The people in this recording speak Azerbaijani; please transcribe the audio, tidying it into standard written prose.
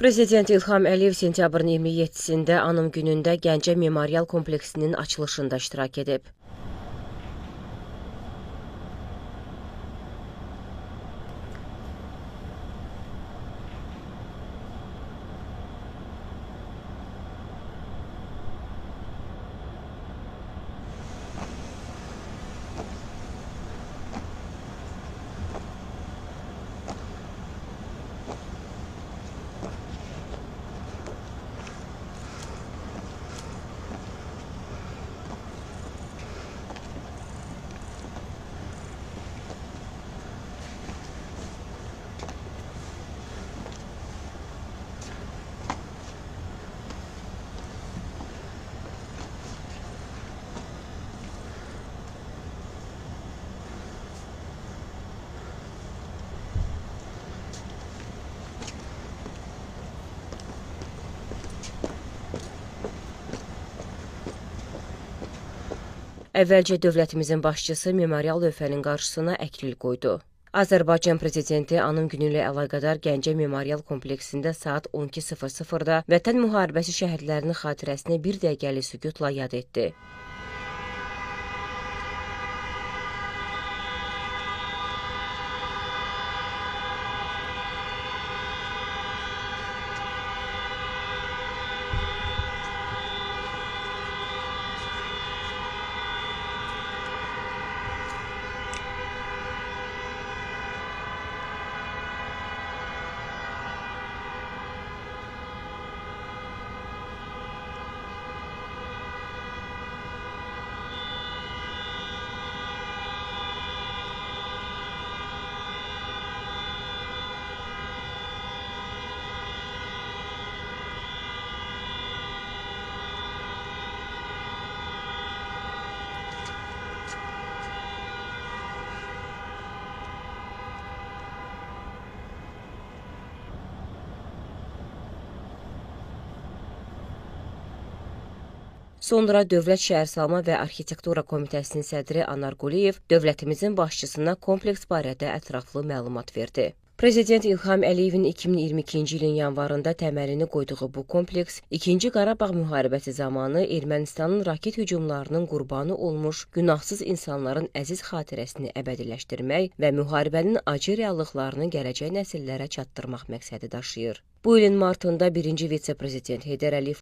Prezident İlham Əliyev sentyabrın 27-sində Anım günündə Gəncə Memorial kompleksinin açılışında iştirak edib. Əvvəlcə dövlətimizin başçısı memorial lövhənin qarşısına əklil qoydu. Azərbaycan Prezidenti Anım günü ilə əlaqədar Gəncə Memorial kompleksində saat 12:00-da Vətən müharibəsi şəhidlərinin xatirəsini bir dəqiqəlik sükutla yad etdi. Sonra Dövlət Şəhərsalma və Arxitektura Komitəsinin sədri Anar Quliyev dövlətimizin başçısına kompleks barədə ətraflı məlumat verdi. Prezident İlham Əliyevin 2022-ci ilin yanvarında təməlini qoyduğu bu kompleks, 2-ci Qarabağ müharibəsi zamanı Ermənistanın raket hücumlarının qurbanı olmuş günahsız insanların əziz xatirəsini əbədiləşdirmək və müharibənin acı reallıqlarını gələcək nəsillərə çatdırmaq məqsədi daşıyır. Bu ilin martında 1-ci vitse-prezident Heydər Əliyev